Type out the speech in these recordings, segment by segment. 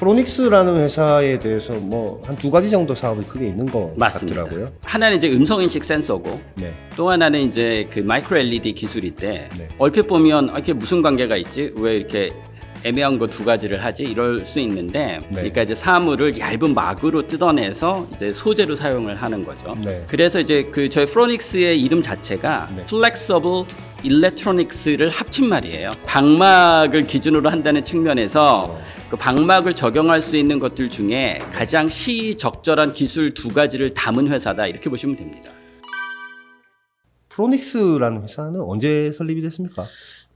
프로닉스라는 회사에 대해서 뭐 한 두 가지 정도 사업이 크게 있는 것 맞습니다. 같더라고요. 하나는 이제 음성인식 센서고 네. 또 하나는 이제 그 마이크로 LED 기술인데 네. 얼핏 보면 이게 무슨 관계가 있지? 왜 이렇게 애매한 거 두 가지를 하지? 이럴 수 있는데 그러니까 이제 사물을 얇은 막으로 뜯어내서 이제 소재로 사용을 하는 거죠. 네. 그래서 이제 그 저희 프로닉스의 이름 자체가 Flexible Electronics를 합친 말이에요. 방막을 기준으로 한다는 측면에서 그 방막을 적용할 수 있는 것들 중에 가장 시적절한 기술 두 가지를 담은 회사다 이렇게 보시면 됩니다. 프로닉스라는 회사는 언제 설립이 됐습니까?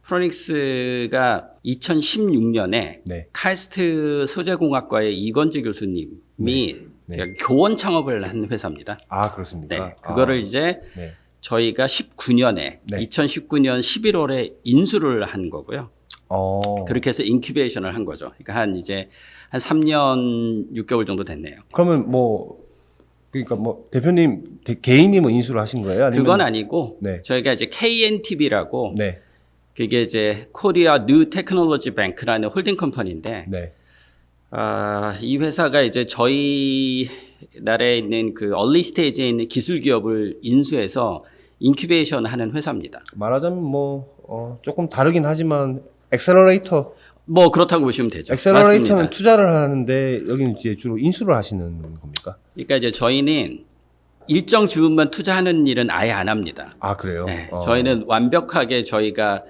프로닉스가 2016년에 네. 카이스트 소재공학과의 이건재 교수님이 네. 교원 창업을 한 회사입니다. 아, 그렇습니까? 네, 그거를 이제 네. 저희가 19년에 네. 2019년 11월에 인수를 한 거고요. 그렇게 해서 인큐베이션을 한 거죠. 그러니까 한 3년 6개월 정도 됐네요. 그러면 그러니까 대표님 개인이 인수를 하신 거예요? 아니면 그건 아니고 네. 저희가 이제 KNTV라고 네. 그게 이제 코리아 뉴 테크놀로지 뱅크라는 홀딩 컴퍼니인데 네. 이 회사가 이제 저희 나라에 있는 그 얼리 스테이지에 있는 기술 기업을 인수해서 인큐베이션 하는 회사입니다. 말하자면 조금 다르긴 하지만 엑셀러레이터 뭐 그렇다고 보시면 되죠. 엑셀러레이터는 맞습니다. 투자를 하는데 여기는 이제 주로 인수를 하시는 겁니까? 그러니까 이제 저희는 일정 지분만 투자하는 일은 아예 안 합니다. 아, 그래요? 네, 저희는 완벽하게 저희가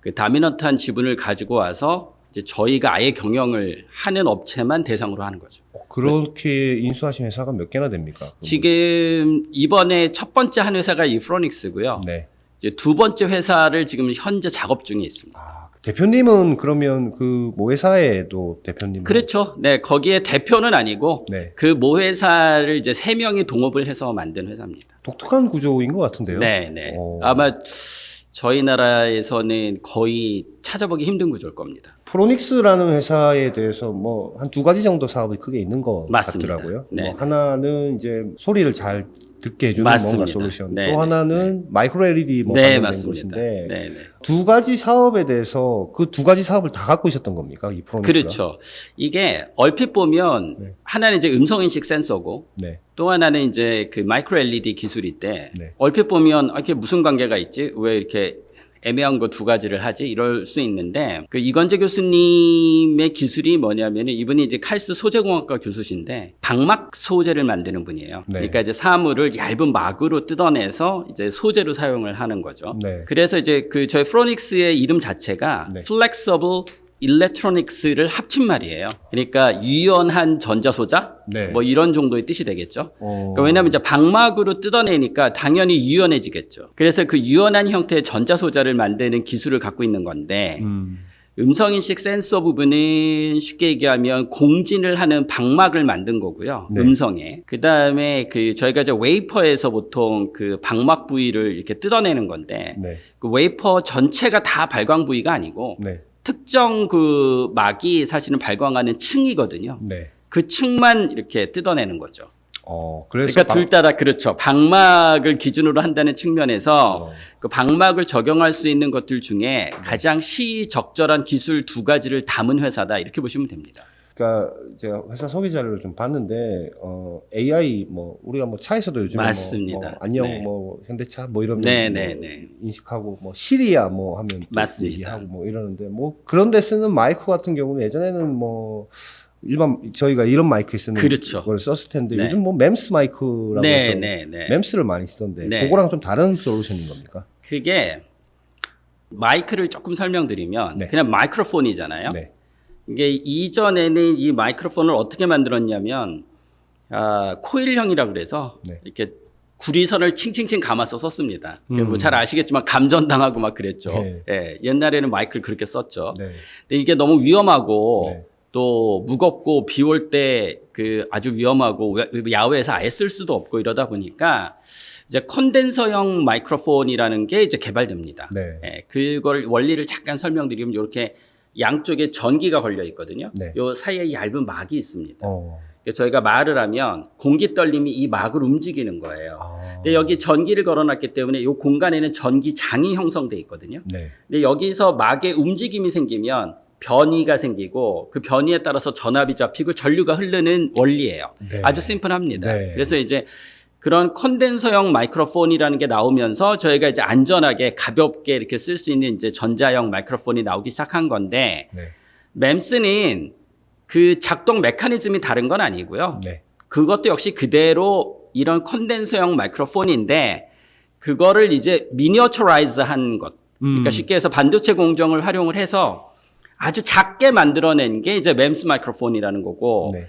그 다미넌트한 지분을 가지고 와서 이제 저희가 아예 경영을 하는 업체만 대상으로 하는 거죠. 그렇게 인수하신 회사가 몇 개나 됩니까? 지금 이번에 첫 번째 한 회사가 이 프로닉스고요. 네. 이제 두 번째 회사를 지금 현재 작업 중에 있습니다. 대표님은 그러면 그 모 회사에도 대표님? 그렇죠. 네, 거기에 대표는 아니고 네. 그 모 회사를 이제 3명이 동업을 해서 만든 회사입니다. 독특한 구조인 것 같은데요? 네, 네. 아마 저희 나라에서는 거의 찾아보기 힘든 구조일 겁니다. 프로닉스라는 회사에 대해서 한 두 가지 정도 사업이 크게 있는 것 맞습니다. 같더라고요. 네. 하나는 이제 소리를 잘 듣게 해주는 맞습니다. 뭔가 솔루션. 네, 또 하나는 마이크로 LED 네, 관련된 맞습니다. 것인데 네, 네. 두 가지 사업에 대해서 그 두 가지 사업을 다 갖고 있었던 겁니까? 이 프로닉스가? 그렇죠. 이게 얼핏 보면 하나는 이제 음성인식 센서고 네. 또 하나는 이제 그 마이크로 LED 기술인데 네. 얼핏 보면 이게 무슨 관계가 있지? 왜 이렇게 애매한 거 두 가지를 하지? 이럴 수 있는데 그 이건재 교수님의 기술이 뭐냐면은 이분이 이제 카이스트 소재공학과 교수신데 방막 소재를 만드는 분이에요. 네. 그러니까 이제 사물을 얇은 막으로 뜯어내서 이제 소재로 사용을 하는 거죠. 네. 그래서 이제 그 저희 프로닉스의 이름 자체가 네. Flexible Electronics를 합친 말이에요. 그러니까 유연한 전자소자? 네. 뭐 이런 정도의 뜻이 되겠죠. 그러니까 왜냐하면 이제 방막으로 뜯어내니까 당연히 유연해지겠죠. 그래서 그 유연한 형태의 전자소자를 만드는 기술을 갖고 있는 건데 음성인식 센서 부분은 쉽게 얘기하면 공진을 하는 방막을 만든 거고요. 네. 음성에. 그 다음에 그 저희가 이제 웨이퍼에서 보통 그 방막 부위를 이렇게 뜯어내는 건데 네. 그 웨이퍼 전체가 다 발광 부위가 아니고 네. 특정 그 막이 사실은 발광하는 층이거든요. 네. 그 층만 이렇게 뜯어내는 거죠. 그래서 그러니까 둘 다 그렇죠. 방막을 기준으로 한다는 측면에서 그 방막을 적용할 수 있는 것들 중에 가장 시적절한 기술 두 가지를 담은 회사다 이렇게 보시면 됩니다. 그러니까 제가 회사 소개 자료를 좀 봤는데 AI 우리가 차에서도 요즘에 맞습니다. 안녕 네. 현대차 이러면 네, 네, 네. 인식하고 시리야 하면 또 맞습니다. 얘기하고 이러는데 그런 데 쓰는 마이크 같은 경우는 예전에는 일반 저희가 이런 마이크 쓰는 그렇죠. 걸 썼을 텐데 네. 요즘 멤스 마이크라고 네, 해서 네, 네. 멤스를 많이 쓰던데 네. 그거랑 좀 다른 솔루션인 겁니까? 그게 마이크를 조금 설명드리면 네. 그냥 마이크로폰이잖아요. 네. 이게 이전에는 이 마이크로폰을 어떻게 만들었냐면 코일형이라고 그래서 네. 이렇게 구리선을 칭칭칭 감아서 썼습니다. 잘 아시겠지만 감전당하고 막 그랬죠. 네. 예, 옛날에는 마이크를 그렇게 썼죠. 네. 근데 이게 너무 위험하고 네. 또 무겁고 비 올 때 아주 위험하고 야외에서 아예 쓸 수도 없고 이러다 보니까 이제 컨덴서형 마이크로폰이라는 게 이제 개발됩니다. 네. 예, 그걸 원리를 잠깐 설명드리면 이렇게 양쪽에 전기가 걸려 있거든요. 네. 요 사이에 얇은 막이 있습니다. 어. 저희가 말을 하면 공기 떨림이 이 막을 움직이는 거예요. 근데 여기 전기를 걸어놨기 때문에 이 공간에는 전기장이 형성돼 있거든요. 네. 근데 여기서 막에 움직임이 생기면 변이가 생기고 그 변이에 따라서 전압이 잡히고 전류가 흐르는 원리예요. 네. 아주 심플합니다. 네. 그래서 이제 그런 컨덴서형 마이크로폰이라는 게 나오면서 저희가 이제 안전하게 가볍게 이렇게 쓸 수 있는 이제 전자형 마이크로폰이 나오기 시작한 건데 네. 맴스는 그 작동 메커니즘이 다른 건 아니고요. 네. 그것도 역시 그대로 이런 컨덴서형 마이크로폰인데 그거를 이제 미니어처라이즈한 것. 그러니까 쉽게 해서 반도체 공정을 활용을 해서 아주 작게 만들어낸 게 이제 맴스 마이크로폰이라는 거고 네.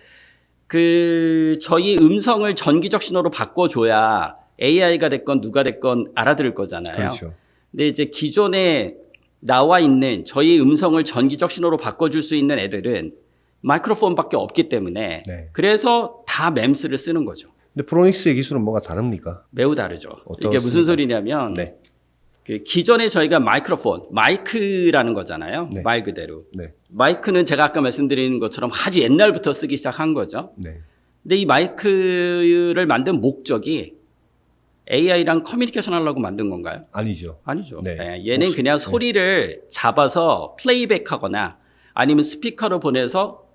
그 저희 음성을 전기적 신호로 바꿔줘야 AI가 됐건 누가 됐건 알아들을 거잖아요. 그렇죠. 근데 이제 기존에 나와 있는 저희 음성을 전기적 신호로 바꿔줄 수 있는 애들은 마이크로폰밖에 없기 때문에 네. 그래서 다 맴스를 쓰는 거죠. 근데 프로닉스의 기술은 뭐가 다릅니까? 매우 다르죠. 어떻습니까? 이게 무슨 소리냐면 네. 그 기존에 저희가 마이크로폰, 마이크라는 거잖아요. 네. 말 그대로. 네. 마이크는 제가 아까 말씀드린 것처럼 아주 옛날부터 쓰기 시작한 거죠. 네. 근데 이 마이크를 만든 목적이 AI랑 커뮤니케이션 하려고 만든 건가요? 아니죠. 아니죠. 네. 네, 얘는 그냥 소리를 잡아서 플레이백 하거나 아니면 스피커로 보내서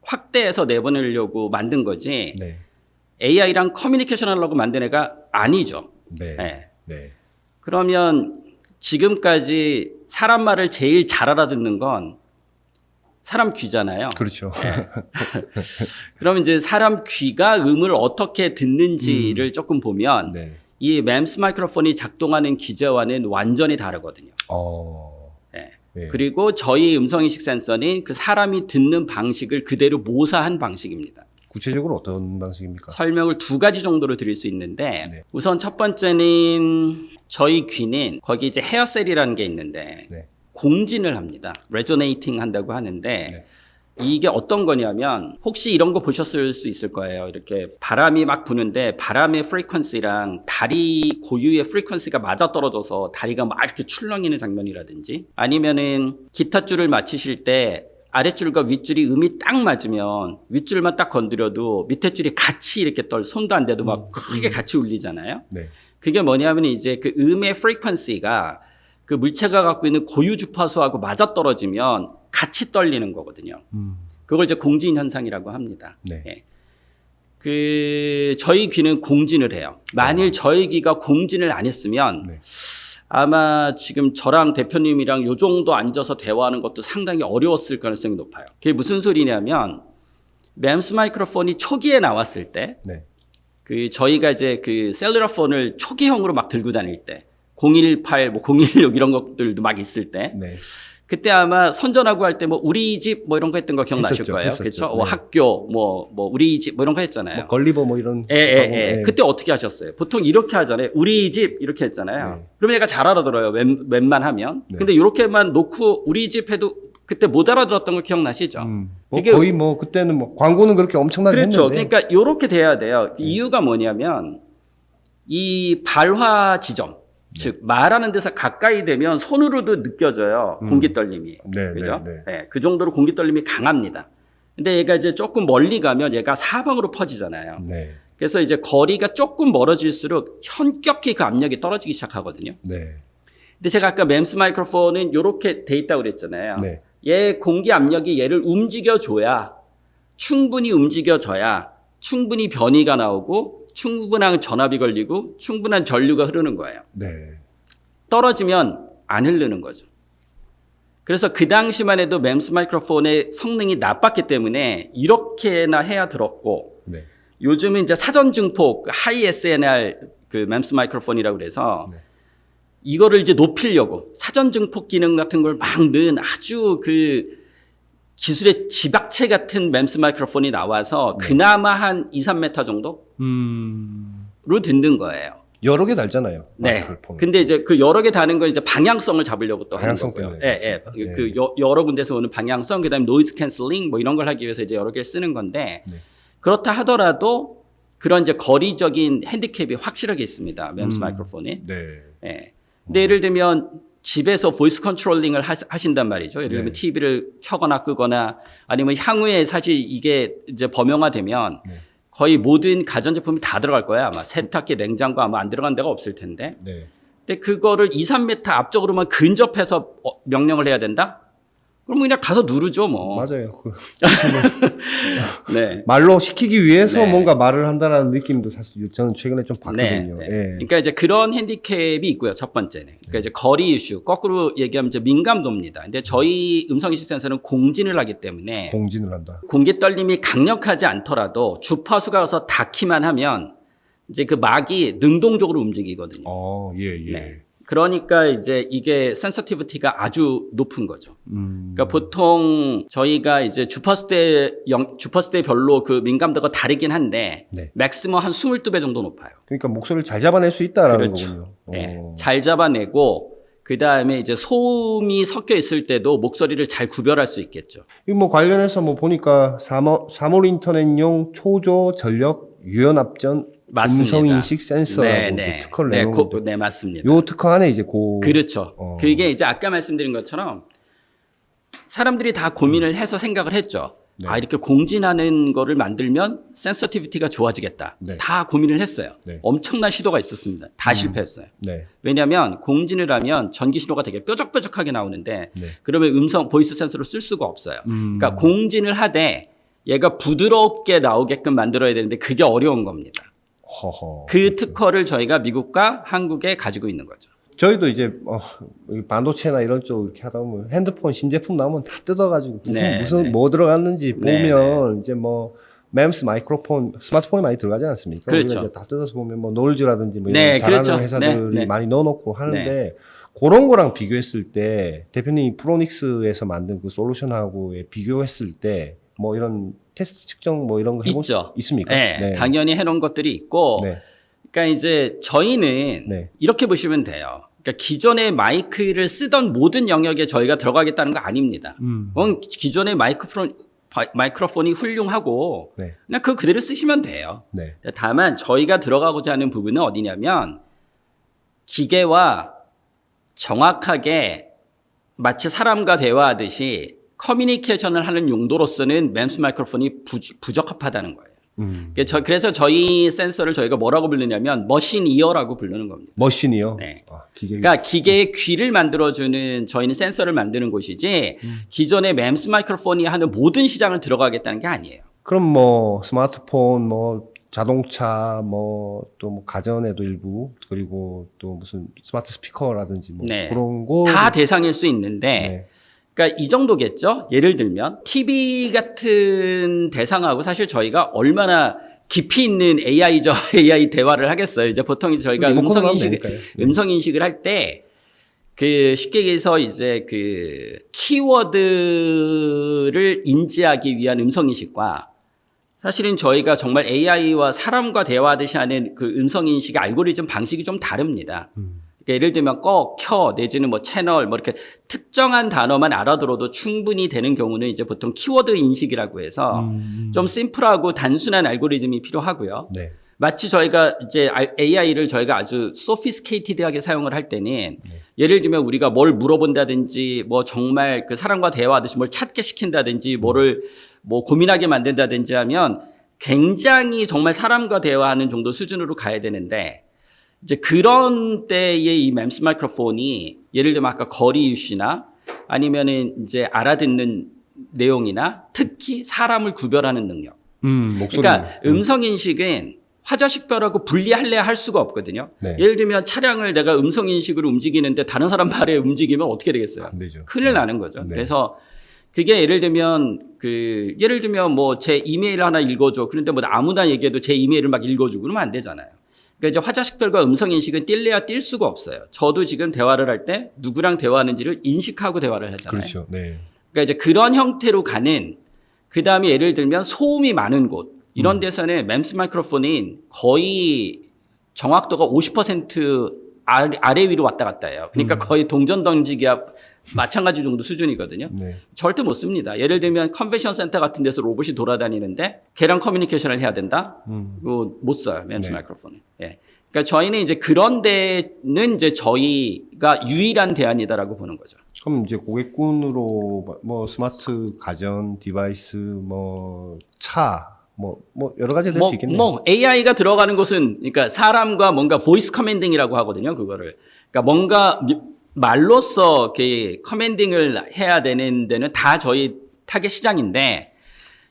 확대해서 내보내려고 만든 거지 네. AI랑 커뮤니케이션 하려고 만든 애가 아니죠. 네. 네. 네. 그러면 지금까지 사람 말을 제일 잘 알아듣는 건 사람 귀잖아요. 그렇죠. 그러면 이제 사람 귀가 음을 어떻게 듣는지를 조금 보면 네. 이 맴스 마이크로폰이 작동하는 기저와는 완전히 다르거든요. 네. 네. 그리고 저희 음성인식 센서는 그 사람이 듣는 방식을 그대로 모사한 방식입니다. 구체적으로 어떤 방식입니까? 설명을 두 가지 정도로 드릴 수 있는데 네. 우선 첫 번째는 저희 귀는 거기 이제 헤어셀이라는 게 있는데 네. 공진을 합니다. 레조네이팅 한다고 하는데 네. 이게 어떤 거냐면 혹시 이런 거 보셨을 수 있을 거예요. 이렇게 바람이 막 부는데 바람의 프리퀀시랑 다리 고유의 프리퀀시가 맞아떨어져서 다리가 막 이렇게 출렁이는 장면이라든지 아니면은 기타 줄을 맞추실 때 아랫줄과 윗줄이 음이 딱 맞으면 윗줄만 딱 건드려도 밑에 줄이 같이 이렇게 손도 안 대도 막 크게 같이 울리잖아요. 네. 그게 뭐냐면 이제 그 음의 프리퀀시가 그 물체가 갖고 있는 고유 주파수하고 맞아떨어지면 같이 떨리는 거거든요. 그걸 이제 공진 현상이라고 합니다. 네. 예. 그 저희 귀는 공진을 해요. 만일 저희 귀가 공진을 안 했으면 네. 아마 지금 저랑 대표님이랑 요 정도 앉아서 대화하는 것도 상당히 어려웠을 가능성이 높아요. 그게 무슨 소리냐면 맴스 마이크로폰이 초기에 나왔을 때 네. 그 저희가 이제 그 셀룰러 폰을 초기형으로 막 들고 다닐 때 018, 뭐 016 이런 것들도 막 있을 때 네. 그때 아마 선전하고 할 때 뭐 우리 집 뭐 이런 거 했던 거 기억나실 했었죠, 거예요. 했었죠. 그렇죠? 네. 뭐 학교 뭐 우리 집 뭐 이런 거 했잖아요. 뭐 걸리버 뭐 이런. 예. 네. 그때 어떻게 하셨어요? 보통 이렇게 하잖아요. 우리 집 이렇게 했잖아요. 네. 그러면 얘가 잘 알아들어요. 웬만하면. 네. 근데 이렇게만 놓고 우리 집 해도 그때 못 알아들었던 거 기억나시죠? 뭐 이게 거의 뭐 그때는 뭐 광고는 그렇게 엄청나게 그렇죠. 했는데. 그러니까 이렇게 돼야 돼요. 이유가 뭐냐면 이 발화 지점, 즉 말하는 데서 가까이 되면 손으로도 느껴져요. 공기 떨림이. 네, 그죠? 네, 네. 네, 그 정도로 공기 떨림이 강합니다. 근데 얘가 이제 조금 멀리 가면 얘가 사방으로 퍼지잖아요. 네. 그래서 이제 거리가 조금 멀어질수록 현격히 그 압력이 떨어지기 시작하거든요. 네. 근데 제가 아까 맴스 마이크로폰은 이렇게 돼 있다고 그랬잖아요. 네. 얘 공기 압력이 얘를 움직여줘야 충분히 움직여져야 충분히 변이가 나오고 충분한 전압이 걸리고 충분한 전류가 흐르는 거예요. 네. 떨어지면 안 흐르는 거죠. 그래서 그 당시만 해도 맴스 마이크로폰의 성능이 나빴기 때문에 이렇게나 해야 들었고 네. 요즘은 이제 사전 증폭 하이 SNR 그 맴스 마이크로폰이라고 그래서 네. 이거를 이제 높이려고 사전 증폭 기능 같은 걸 막 넣은 아주 그 기술의 지박체 같은 맴스 마이크로폰이 나와서 그나마 한 2, 3m 정도로 듣는 거예요. 여러 개 달잖아요. 네. 마이크로폰. 근데 이제 그 여러 개 다는 건 이제 방향성을 잡으려고 또 하는 방향성 거고요. 때문에 예, 예. 그렇습니다. 그 여러 군데서 오는 방향성, 그다음에 노이즈 캔슬링 뭐 이런 걸 하기 위해서 이제 여러 개를 쓰는 건데 네. 그렇다 하더라도 그런 이제 거리적인 핸디캡이 확실하게 있습니다. 맴스 마이크로폰이. 네. 예. 근데 예를 들면 집에서 보이스 컨트롤링을 하신단 말이죠. 예를 들면 네. TV를 켜거나 끄거나 아니면 향후에 사실 이게 이제 범용화되면 네. 거의 모든 가전제품이 다 들어갈 거야. 아마 세탁기, 냉장고 아마 안 들어간 데가 없을 텐데. 네. 근데 그거를 2, 3m 앞쪽으로만 근접해서 명령을 해야 된다? 그럼 그냥 가서 누르죠, 뭐. 맞아요. 네. 말로 시키기 위해서 네. 뭔가 말을 한다라는 느낌도 사실 저는 최근에 좀 봤거든요. 네. 예. 그러니까 이제 그런 핸디캡이 있고요. 첫 번째는. 그러니까 이제 거리 이슈, 거꾸로 얘기하면 이제 민감도입니다. 근데 저희 음성인식 센서는 공진을 하기 때문에 공진을 한다. 공기 떨림이 강력하지 않더라도 주파수가 가서 닿기만 하면 이제 그 막이 능동적으로 움직이거든요. 예, 예. 네. 그러니까 이제 이게 센서티비티가 아주 높은 거죠. 그러니까 보통 저희가 이제 주파수대별로 그 민감도가 다르긴 한데 네. 맥시멈 한 22배 정도 높아요. 그러니까 목소리를 잘 잡아낼 수 있다라는 그렇죠. 거군요. 네. 잘 잡아내고 그 다음에 이제 소음이 섞여 있을 때도 목소리를 잘 구별할 수 있겠죠. 이거 뭐 관련해서 뭐 보니까 3월 인터넷용 초저 전력 유연압전 맞습니다. 음성인식 센서라고 그 특허를 내놓은 네, 맞습니다. 요 특허 안에 이제 그렇죠. 그게 이제 아까 말씀드린 것처럼 사람들이 다 고민을 해서 생각을 했죠. 네. 아, 이렇게 공진하는 거를 만들면 센서티비티가 좋아지겠다. 네. 다 고민을 했어요. 네. 엄청난 시도가 있었습니다. 다 실패했어요. 네. 왜냐하면 공진을 하면 전기 신호가 되게 뾰족뾰족하게 나오는데 네. 그러면 보이스 센서를 쓸 수가 없어요. 그러니까 공진을 하되 얘가 부드럽게 나오게끔 만들어야 되는데 그게 어려운 겁니다. 허허. 그 특허를 저희가 미국과 한국에 가지고 있는 거죠. 저희도 이제 반도체나 이런 쪽 이렇게 하다 보면 핸드폰 신제품 나오면 다 뜯어가지고 무슨 뭐 들어갔는지 보면 이제 뭐 MEMS 마이크로폰 스마트폰에 많이 들어가지 않습니까? 그렇죠. 우리가 이제 다 뜯어서 보면 뭐 노을즈라든지 뭐 네, 이런 잘하는 그렇죠. 회사들이 네. 많이 넣어놓고 하는데 그런 거랑 비교했을 때 대표님이 프로닉스에서 만든 그 솔루션하고 비교했을 때 뭐 이런 테스트 측정 뭐 이런 거 해본 있죠. 있습니까? 네, 당연히 해놓은 것들이 있고, 네. 그러니까 이제 저희는 네. 이렇게 보시면 돼요. 그러니까 기존의 마이크를 쓰던 모든 영역에 저희가 들어가겠다는 거 아닙니다. 그건 기존의 마이크로폰이 훌륭하고 네. 그냥 그 그대로 쓰시면 돼요. 네. 다만 저희가 들어가고자 하는 부분은 어디냐면 기계와 정확하게 마치 사람과 대화하듯이 커뮤니케이션을 하는 용도로서는 MEMS 마이크로폰이 부적합하다는 거예요. 그래서 저희 센서를 저희가 뭐라고 부르냐면 머신 이어라고 부르는 겁니다. 머신이요? 네. 기계. 그러니까 기계의 귀를 만들어주는 저희는 센서를 만드는 곳이지 기존의 MEMS 마이크로폰이 하는 모든 시장을 들어가겠다는 게 아니에요. 그럼 뭐 스마트폰, 뭐 자동차, 뭐 또 뭐 가전에도 일부 그리고 또 무슨 스마트 스피커라든지 뭐 네. 그런 거 다 대상일 수 있는데 네. 그러니까 이 정도겠죠. 예를 들면 TV 같은 대상하고 사실 저희가 얼마나 깊이 있는 AI 대화를 하겠어요. 이제 보통 저희가 음성 인식을 할 때 그 쉽게 얘기해서 이제 그 키워드를 인지하기 위한 음성 인식과 사실은 저희가 정말 AI와 사람과 대화하듯이 하는 그 음성 인식 알고리즘 방식이 좀 다릅니다. 그러니까 예를 들면 꺼, 켜, 내지는 뭐 채널, 뭐 이렇게 특정한 단어만 알아들어도 충분히 되는 경우는 이제 보통 키워드 인식이라고 해서 좀 심플하고 단순한 알고리즘이 필요하고요. 네. 마치 저희가 이제 AI를 저희가 아주 소피스케이티드하게 사용을 할 때는 예를 들면 우리가 뭘 물어본다든지 뭐 정말 그 사람과 대화하듯이 뭘 찾게 시킨다든지 뭐를 뭐 고민하게 만든다든지 하면 굉장히 정말 사람과 대화하는 정도 수준으로 가야 되는데 이제 그런 때의 이 MEMS 마이크로폰이 예를 들면 아까 거리 이슈나 아니면은 이제 알아듣는 내용이나 특히 사람을 구별하는 능력. 목소리. 그러니까 음성 인식은 화자식별하고 분리할래야 할 수가 없거든요. 네. 예를 들면 차량을 내가 음성 인식으로 움직이는데 다른 사람 말에 움직이면 어떻게 되겠어요? 안 되죠. 큰일 나는 거죠. 네. 그래서 그게 예를 들면 뭐 제 이메일 하나 읽어줘. 그런데 뭐 아무나 얘기해도 제 이메일을 막 읽어주고 그러면 안 되잖아요. 그러니까 이제 화자식별과 음성 인식은 뛸래야 뛸 수가 없어요. 저도 지금 대화를 할 때 누구랑 대화하는지를 인식하고 대화를 하잖아요. 그렇죠. 네. 그러니까 이제 그런 형태로 가는 그다음에 예를 들면 소음이 많은 곳 이런 데서는 MEMS 마이크로폰은 거의 정확도가 50% 아래 위로 왔다 갔다 해요. 그러니까 거의 동전 던지기와 마찬가지 정도 수준이거든요. 네. 절대 못 씁니다. 예를 들면 컨벤션 센터 같은 데서 로봇이 돌아다니는데 걔랑 커뮤니케이션을 해야 된다? 그거 못 써요. MEMS 마이크로폰은. 예. 그러니까 저희는 이제 그런 데는 이제 저희가 유일한 대안이다라고 보는 거죠. 그럼 이제 고객군으로 뭐 스마트 가전 디바이스 뭐 차 뭐 여러 가지 될 수 있겠네요. 뭐 AI가 들어가는 곳은 그러니까 사람과 뭔가 보이스 커맨딩이라고 하거든요. 그거를. 그러니까 뭔가 말로써 이렇게 커맨딩을 해야 되는 데는 다 저희 타겟 시장인데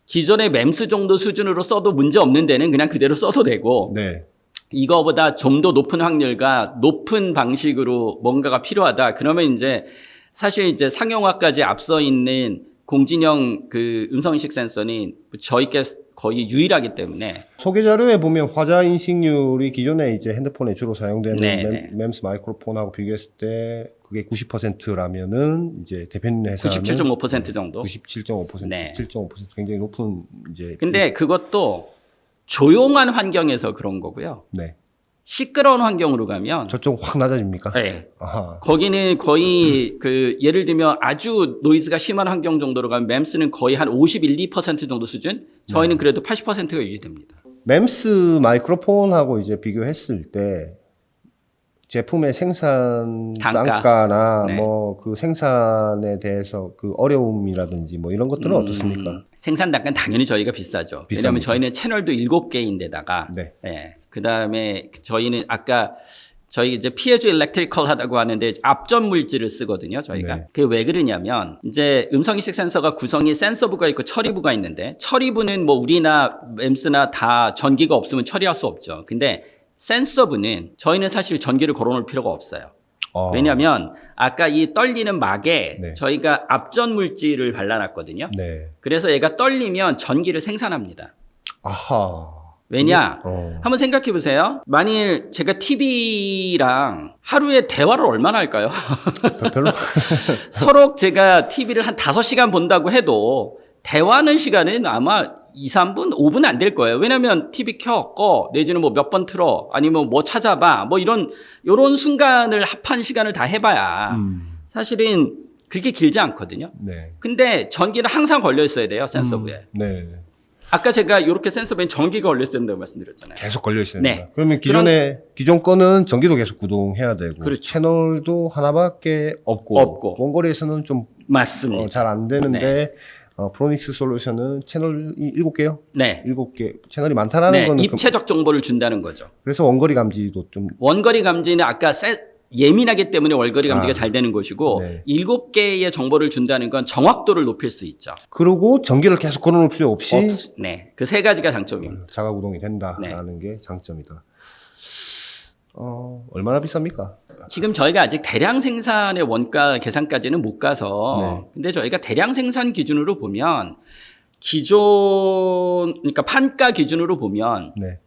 기존의 맴스 정도 수준으로 써도 문제 없는 데는 그냥 그대로 써도 되고 네. 이거보다 좀 더 높은 확률과 높은 방식으로 뭔가가 필요하다. 그러면 이제 사실 이제 상용화까지 앞서 있는 공진형 그 음성인식 센서는 저희께 거의 유일하기 때문에 소개 자료에 보면 화자 인식률이 기존에 이제 핸드폰에 주로 사용되는 네. 맴스 마이크로폰하고 비교했을 때 그게 90%라면은 이제 대표님 회사는 97.5% 정도. 97.5%, 네. 7.5% 굉장히 높은 이제 근데 그것도 조용한 환경에서 그런 거고요. 네. 시끄러운 환경으로 가면 저쪽 확 낮아집니까? 네. 아하. 거기는 거의 그 예를 들면 아주 노이즈가 심한 환경 정도로 가면 맴스는 거의 한 51, 2% 정도 수준. 저희는 그래도 80%가 유지됩니다. 맴스 마이크로폰하고 이제 비교했을 때 제품의 생산 단가나 네. 뭐 그 생산에 대해서 그 어려움이라든지 뭐 이런 것들은 어떻습니까? 생산 단가는 당연히 저희가 비싸죠. 비쌉니까? 왜냐하면 저희는 채널도 7개인데다가 네. 네. 그다음에 저희는 아까 저희 이제 피에조 일렉트리컬 하다고 하는데 압전 물질을 쓰거든요, 저희가. 네. 그게 왜 그러냐면 이제 음성인식 센서가 구성이 센서부가 있고 처리부가 있는데 처리부는 뭐 우리나 맴스나 다 전기가 없으면 처리할 수 없죠. 근데 센서부는 저희는 사실 전기를 걸어놓을 필요가 없어요. 왜냐하면 아까 이 떨리는 막에 네. 저희가 압전 물질을 발라놨거든요. 네. 그래서 얘가 떨리면 전기를 생산합니다. 아하. 왜냐? 어. 한번 생각해 보세요. 만일 제가 TV랑 하루에 대화를 얼마나 할까요? 별로? 서로 제가 TV를 한 5시간 본다고 해도 대화하는 시간은 아마 2, 3분, 5분 안 될 거예요. 왜냐면 TV 켜, 꺼, 내지는 뭐 몇 번 틀어, 아니면 뭐 찾아봐, 뭐 요런 순간을 합한 시간을 다 해봐야 사실은 그렇게 길지 않거든요. 네. 근데 전기는 항상 걸려 있어야 돼요, 센서부에. 네. 아까 제가 이렇게 센서부에 전기가 걸려 있어야 된다고 말씀드렸잖아요. 계속 걸려 있어야 네. 된다. 그러면 기존 거는 전기도 계속 구동해야 되고 그렇죠. 채널도 하나밖에 없고 원거리에서는 좀 맞습니다. 잘 안 되는데 프로닉스 솔루션은 채널이 7개요? 네. 7개. 채널이 많다라는 네, 거는 입체적 정보를 준다는 거죠. 그래서 원거리 감지도 좀 원거리 감지는 아까 예민하기 때문에 원거리 감지가 잘 되는 것이고 네. 7개의 정보를 준다는 건 정확도를 높일 수 있죠. 그리고 전기를 계속 걸어놓을 필요 없이 네, 그 세 가지가 장점입니다. 자가 구동이 된다라는 게 장점이다. 얼마나 비쌉니까? 지금 저희가 아직 대량 생산의 원가 계산까지는 못 가서 네. 근데 저희가 대량 생산 기준으로 보면 그러니까 판가 기준으로 보면 네.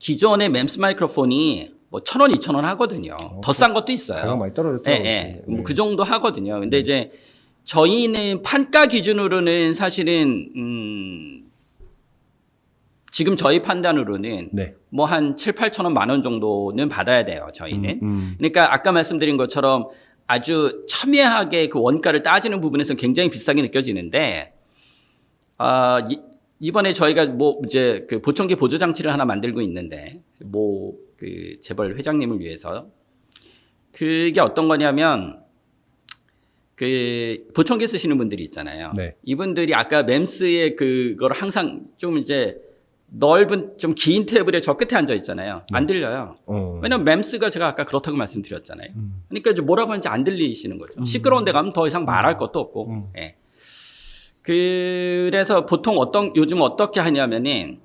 기존의 맴스 마이크로폰이 뭐 1,000원, 2,000원 하거든요. 더 싼 것도 있어요. 가격 많이 떨어졌죠. 예, 예. 뭐 그 정도 하거든요. 근데 이제 저희는 판가 기준으로는 사실은 지금 저희 판단으로는 네. 뭐 한 7, 8천 원, 10,000원 정도는 받아야 돼요, 저희는. 그러니까 아까 말씀드린 것처럼 아주 첨예하게 그 원가를 따지는 부분에서 굉장히 비싸게 느껴지는데 이번에 저희가 뭐 이제 그 보청기 보조 장치를 하나 만들고 있는데 뭐 그 재벌 회장님을 위해서 그게 어떤 거냐면 그 보청기 쓰시는 분들이 있잖아요. 네. 이분들이 아까 맴스의 그걸 항상 좀 이제 넓은 좀 긴 테이블에 저 끝에 앉아 있잖아요. 안 들려요. 왜냐면 맴스가 제가 아까 그렇다고 말씀드렸잖아요. 그러니까 이제 뭐라고 하는지 안 들리시는 거죠. 시끄러운 데 가면 더 이상 말할 것도 없고. 예. 그래서 보통 요즘 어떻게 하냐면은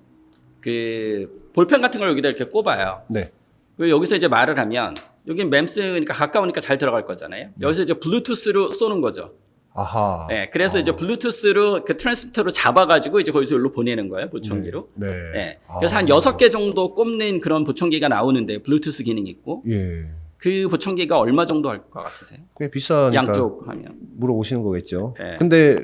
그 볼펜 같은 걸 여기다 이렇게 꼽아요. 네. 그 여기서 이제 말을 하면 여기 맴스니까 가까우니까 잘 들어갈 거잖아요. 여기서 이제 블루투스로 쏘는 거죠. 아하. 네, 그래서 이제 블루투스로 그 트랜스미터로 잡아가지고 이제 거기서 여기로 보내는 거예요, 보청기로. 네. 네. 그래서 한 6개 정도 꼽는 그런 보청기가 나오는데 블루투스 기능이 있고. 예. 그 보청기가 얼마 정도 할 것 같으세요? 꽤 비싸니까 양쪽 하면. 물어보시는 거겠죠. 네. 근데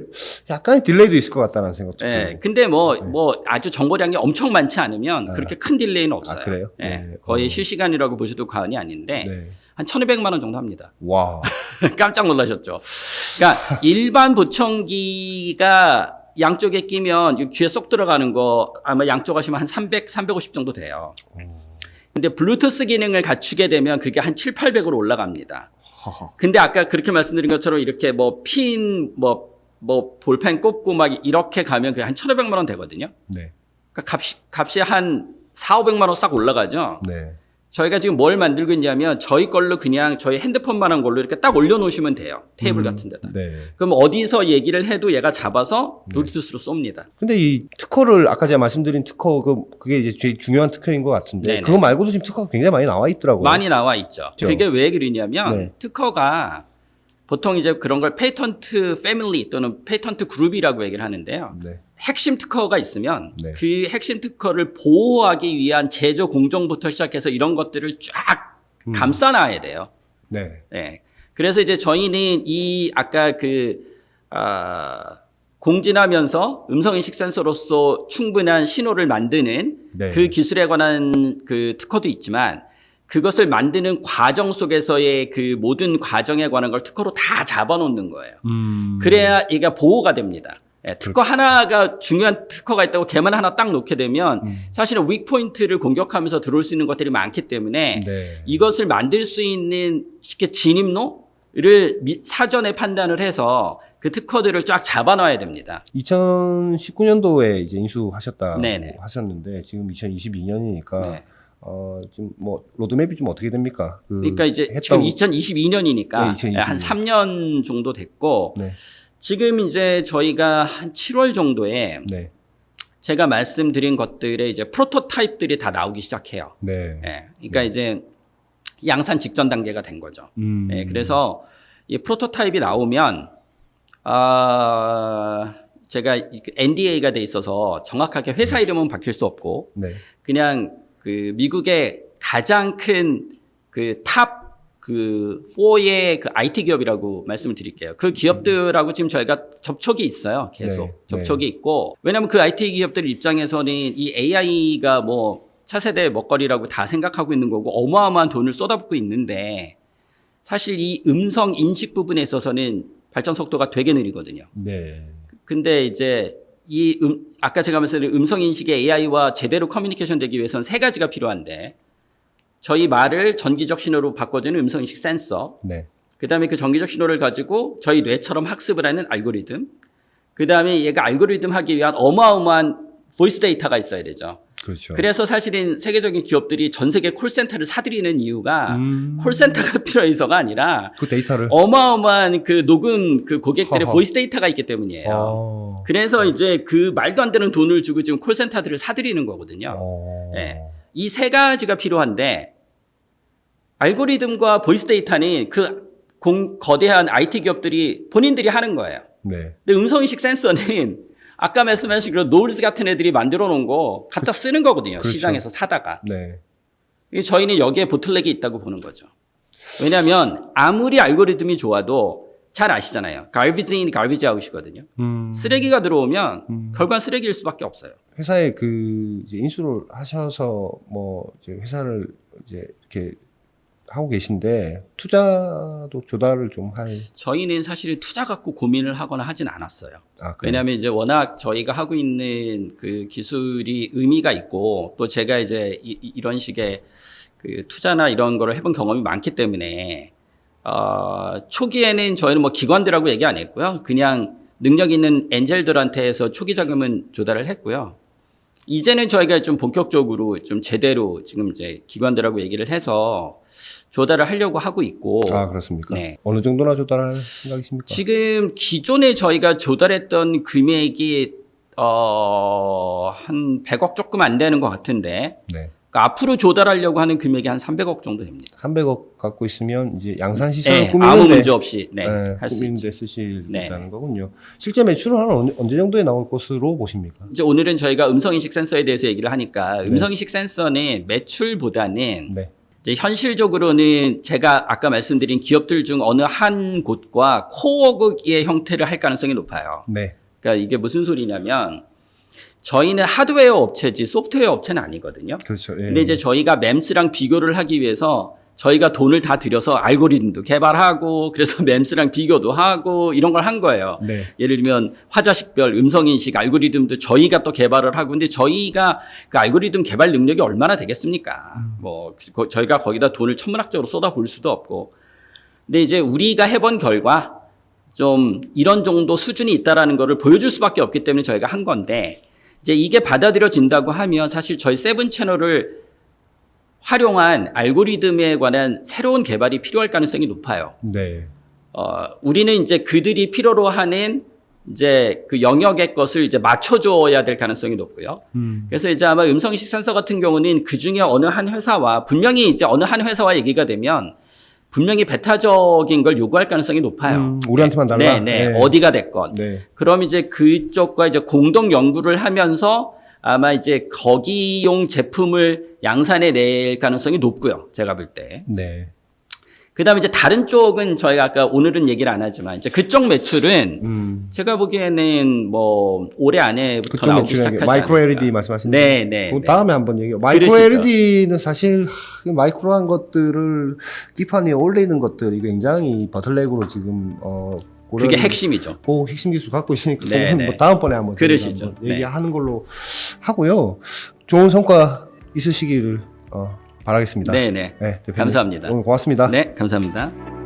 약간의 딜레이도 있을 것 같다는 생각도 네. 들어요. 근데 뭐 아주 정보량이 엄청 많지 않으면 그렇게 큰 딜레이는 없어요. 그래요? 네. 네. 거의 실시간이라고 보셔도 과언이 아닌데 네. 한 1,200만 원 정도 합니다. 와. 깜짝 놀라셨죠. 그러니까 일반 보청기가 양쪽에 끼면 귀에 쏙 들어가는 거 아마 양쪽 하시면 한 300, 350 정도 돼요. 근데 블루투스 기능을 갖추게 되면 그게 한 7, 800으로 올라갑니다. 근데 아까 그렇게 말씀드린 것처럼 이렇게 뭐 볼펜 꼽고 막 이렇게 가면 그게 한 1,500만 원 되거든요. 네. 그러니까 값이 한 4, 500만 원 싹 올라가죠. 네. 저희가 지금 뭘 만들고 있냐면 저희 걸로 그냥 저희 핸드폰만한 걸로 이렇게 딱 올려놓으시면 돼요. 테이블 같은 데다. 네. 그럼 어디서 얘기를 해도 얘가 잡아서 블루투스로 쏩니다. 근데 이 특허를 아까 제가 말씀드린 특허 그게 이제 제일 중요한 특허인 것 같은데 네네. 그거 말고도 지금 특허가 굉장히 많이 나와 있더라고요. 많이 나와 있죠. 그렇죠. 그게 왜 그러냐면 네. 특허가 보통 이제 그런 걸 페이턴트 패밀리 또는 페이턴트 그룹이라고 얘기를 하는데요. 네. 핵심 특허가 있으면 네. 그 핵심 특허를 보호하기 위한 제조 공정부터 시작해서 이런 것들을 쫙 감싸놔야 돼요. 네. 네. 그래서 이제 저희는 이 아까 공진하면서 음성인식 센서로서 충분한 신호를 만드는 네. 그 기술에 관한 그 특허도 있지만 그것을 만드는 과정 속에서의 그 모든 과정에 관한 걸 특허로 다 잡아놓는 거예요. 그래야 얘가 보호가 됩니다. 예, 특허 하나가 중요한 특허가 있다고 걔만 하나 딱 놓게 되면 사실은 윅포인트를 공격하면서 들어올 수 있는 것들이 많기 때문에 네. 이것을 만들 수 있는 쉽게 진입로를 사전에 판단을 해서 그 특허들을 쫙 잡아놔야 됩니다. 2019년도에 이제 인수하셨다고 네네. 하셨는데 지금 2022년이니까 네. 지금 뭐 로드맵이 좀 어떻게 됩니까? 그러니까 이제 지금 2022년이니까 네, 2022년. 한 3년 정도 됐고 네. 지금 이제 저희가 한 7월 정도에 네. 제가 말씀드린 것들의 이제 프로토타입들이 다 나오기 시작해요. 네. 예. 그러니까 이제 양산 직전 단계가 된 거죠. 예. 그래서 이 프로토타입이 나오면 제가 NDA가 돼 있어서 정확하게 회사 이름은 바뀔 수 없고 네. 그냥 그 미국의 가장 큰 그 탑 그 4의 그 IT 기업이라고 말씀을 드릴게요. 그 기업들하고 지금 저희가 접촉이 있어요. 계속 네, 접촉이 있고 왜냐하면 그 IT 기업들 입장에서는 이 AI가 뭐 차세대 먹거리라고 다 생각하고 있는 거고 어마어마한 돈을 쏟아붓고 있는데 사실 이 음성 인식 부분에 있어서는 발전 속도가 되게 느리거든요. 네. 근데 이제 아까 제가 말씀드린 음성 인식의 AI와 제대로 커뮤니케이션 되기 위해서는 세 가지가 필요한데 저희 말을 전기적 신호로 바꿔주는 음성 인식 센서, 네. 그다음에 그 전기적 신호를 가지고 저희 뇌처럼 학습을 하는 알고리즘, 그다음에 얘가 알고리즘 하기 위한 어마어마한 보이스 데이터가 있어야 되죠. 그렇죠. 그래서 사실은 세계적인 기업들이 전 세계 콜센터를 사들이는 이유가 콜센터가 필요해서가 아니라 그 데이터를 어마어마한 그 녹음 그 고객들의 허허. 보이스 데이터가 있기 때문이에요. 그래서 이제 그 말도 안 되는 돈을 주고 지금 콜센터들을 사들이는 거거든요. 예. 이 세 가지가 필요한데 알고리즘과 보이스 데이터는 그 거대한 IT 기업들이 본인들이 하는 거예요. 네. 근데 음성인식 센서는 아까 말씀하신 그런 노을스 같은 애들이 만들어 놓은 거 갖다 쓰는 거거든요. 그렇죠. 시장에서 사다가. 네. 저희는 여기에 보틀렉이 있다고 보는 거죠. 왜냐하면 아무리 알고리즘이 좋아도 잘 아시잖아요. garbage in, garbage out이거든요. 쓰레기가 들어오면 결과는 쓰레기일 수밖에 없어요. 회사에 그 이제 인수를 하셔서 뭐 이제 회사를 이제 이렇게 하고 계신데 투자도 조달을 좀 할. 저희는 사실 투자 갖고 고민을 하거나 하진 않았어요. 그래요? 왜냐하면 이제 워낙 저희가 하고 있는 그 기술이 의미가 있고 또 제가 이제 이런 식의 그 투자나 이런 거를 해본 경험이 많기 때문에 초기에는 저희는 뭐 기관들하고 얘기 안 했고요. 그냥 능력 있는 엔젤들한테서 초기 자금은 조달을 했고요. 이제는 저희가 좀 본격적으로 좀 제대로 지금 이제 기관들하고 얘기를 해서 조달을 하려고 하고 있고. 그렇습니까? 네. 어느 정도나 조달할 생각이십니까? 지금 기존에 저희가 조달했던 금액이 한 100억 조금 안 되는 것 같은데 네. 그러니까 앞으로 조달하려고 하는 금액이 한 300억 정도 됩니다. 300억 갖고 있으면 이제 양산 시설을 네, 꾸미는데 아무 문제 없이 할 수 있죠. 꾸미는데 쓰시다는 네. 거군요. 실제 매출은 한 언제 정도에 나올 것으로 보십니까? 이제 오늘은 저희가 음성인식 센서에 대해서 얘기를 하니까 음성인식 센서는 매출보다는 네. 이제 현실적으로는 제가 아까 말씀드린 기업들 중 어느 한 곳과 코어의 형태를 할 가능성이 높아요. 네. 그러니까 이게 무슨 소리냐면 저희는 하드웨어 업체지 소프트웨어 업체는 아니거든요. 그렇죠. 예. 근데 이제 저희가 맴스랑 비교를 하기 위해서 저희가 돈을 다 들여서 알고리즘도 개발하고 그래서 맴스랑 비교도 하고 이런 걸 한 거예요. 네. 예를 들면 화자식별 음성인식 알고리즘도 저희가 또 개발을 하고 근데 저희가 그 알고리즘 개발 능력이 얼마나 되겠습니까? 뭐 저희가 거기다 돈을 천문학적으로 쏟아부을 수도 없고 근데 이제 우리가 해본 결과 좀 이런 정도 수준이 있다라는 거를 보여줄 수밖에 없기 때문에 저희가 한 건데 이제 이게 받아들여진다고 하면 사실 저희 세븐 채널을 활용한 알고리즘에 관한 새로운 개발이 필요할 가능성이 높아요. 네. 우리는 이제 그들이 필요로 하는 이제 그 영역의 것을 이제 맞춰줘야 될 가능성이 높고요. 그래서 이제 아마 음성인식 센서 같은 경우는 그 중에 어느 한 회사와 분명히 이제 어느 한 회사와 얘기가 되면 분명히 베타적인 걸 요구할 가능성이 높아요. 우리한테만 달라? 네. 어디가 됐건. 네. 그럼 이제 그쪽과 이제 공동 연구를 하면서 아마 이제 거기용 제품을 양산해 낼 가능성이 높고요. 제가 볼 때. 네. 그 다음에 이제 다른 쪽은 저희가 아까 오늘은 얘기를 안 하지만 이제 그쪽 매출은 제가 보기에는 뭐 올해 안에부터 나오기 시작하지 마이크로 않을까. LED 말씀하시는 네. 다음에 한번 얘기해요. 마이크로 LED는 사실 마이크로한 것들을 기판에 올리는 것들이 굉장히 버틀렉으로 지금 그게 핵심이죠. 핵심 기술 갖고 있으니까 네. 뭐 다음번에 한번 그러시죠. 얘기하는 걸로 하고요. 좋은 성과 있으시기를 바라겠습니다. 네네. 네, 대표님. 감사합니다. 오늘 고맙습니다. 네, 감사합니다.